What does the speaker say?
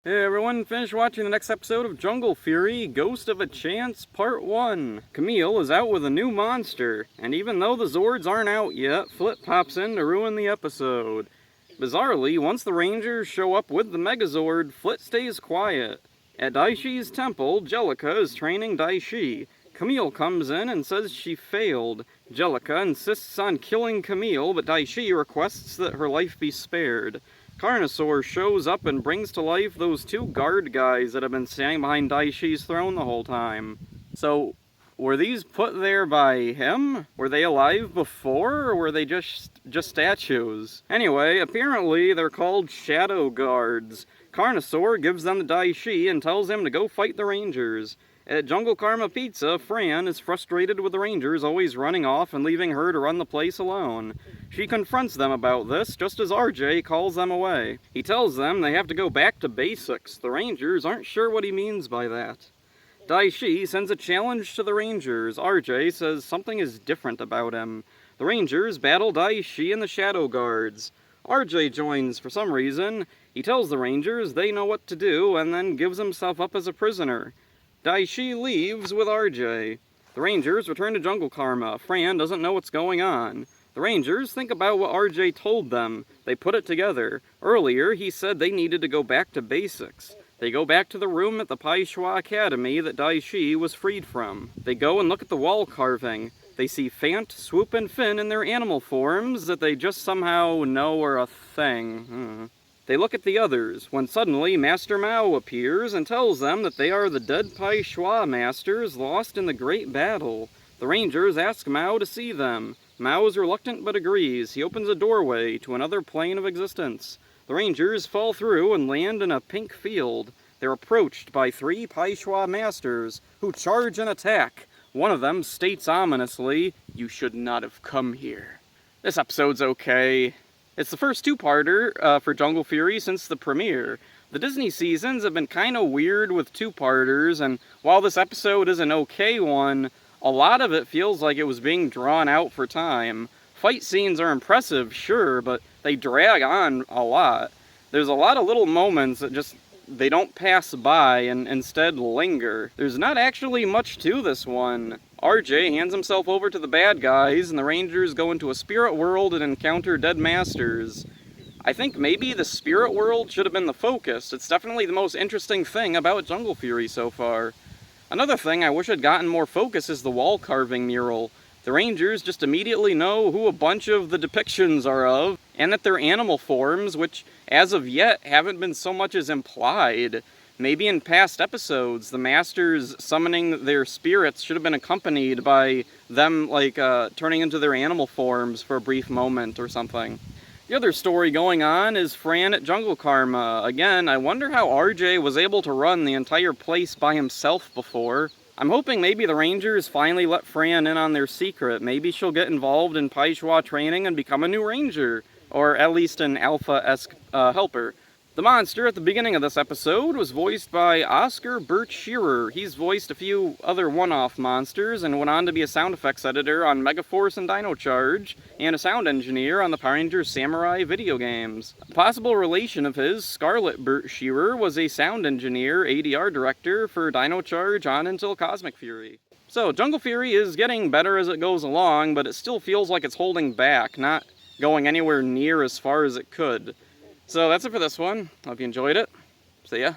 Hey everyone, finished watching the next episode of Jungle Fury, Ghost of a Chance, Part 1. Camille is out with a new monster, and even though the Zords aren't out yet, Flit pops in to ruin the episode. Bizarrely, once the Rangers show up with the Megazord, Flit stays quiet. At Daishi's temple, Jellica is training Daishi. Camille comes in and says she failed. Jellica insists on killing Camille, but Daishi requests that her life be spared. Carnosaur shows up and brings to life those two guard guys that have been standing behind Daishi's throne the whole time. So, were these put there by him? Were they alive before, or were they just statues? Anyway, apparently they're called Shadow Guards. Carnosaur gives them to Daishi and tells him to go fight the Rangers. At Jungle Karma Pizza, Fran is frustrated with the Rangers always running off and leaving her to run the place alone. She confronts them about this, just as RJ calls them away. He tells them they have to go back to basics. The Rangers aren't sure what he means by that. Daishi sends a challenge to the Rangers. RJ says something is different about him. The Rangers battle Daishi and the Shadow Guards. RJ joins for some reason. He tells the Rangers they know what to do and then gives himself up as a prisoner. Daishi leaves with RJ. The Rangers return to Jungle Karma. Fran doesn't know what's going on. The Rangers think about what RJ told them. They put it together. Earlier, he said they needed to go back to basics. They go back to the room at the Pai Shui Academy that Daishi was freed from. They go and look at the wall carving. They see Fant, Swoop, and Finn in their animal forms that they just somehow know are a thing. They look at the others, when suddenly Master Mao appears and tells them that they are the dead Pai Shui masters lost in the Great Battle. The Rangers ask Mao to see them. Mao is reluctant but agrees. He opens a doorway to another plane of existence. The Rangers fall through and land in a pink field. They're approached by three Pai Shui masters, who charge and attack. One of them states ominously, "You should not have come here." This episode's okay. It's the first two-parter for Jungle Fury since the premiere. The Disney seasons have been kind of weird with two-parters, and while this episode is an okay one, a lot of it feels like it was being drawn out for time. Fight scenes are impressive, sure, but they drag on a lot. There's a lot of little moments that they don't pass by and instead linger. There's not actually much to this one. RJ hands himself over to the bad guys, and the Rangers go into a spirit world and encounter dead masters. I think maybe the spirit world should have been the focus. It's definitely the most interesting thing about Jungle Fury so far. Another thing I wish had gotten more focus is the wall carving mural. The Rangers just immediately know who a bunch of the depictions are of, and that they're animal forms, which as of yet haven't been so much as implied. Maybe in past episodes, the Masters summoning their spirits should have been accompanied by them, turning into their animal forms for a brief moment or something. The other story going on is Fran at Jungle Karma. Again, I wonder how RJ was able to run the entire place by himself before. I'm hoping maybe the Rangers finally let Fran in on their secret. Maybe she'll get involved in Pai Shui training and become a new Ranger. Or at least an Alpha-esque helper. The monster at the beginning of this episode was voiced by Oscar Burt Shearer. He's voiced a few other one-off monsters and went on to be a sound effects editor on Megaforce and Dino Charge, and a sound engineer on the Power Rangers Samurai video games. A possible relation of his, Scarlet Burt Shearer, was a sound engineer, ADR director for Dino Charge on until Cosmic Fury. So, Jungle Fury is getting better as it goes along, but it still feels like it's holding back, not going anywhere near as far as it could. So that's it for this one. Hope you enjoyed it. See ya.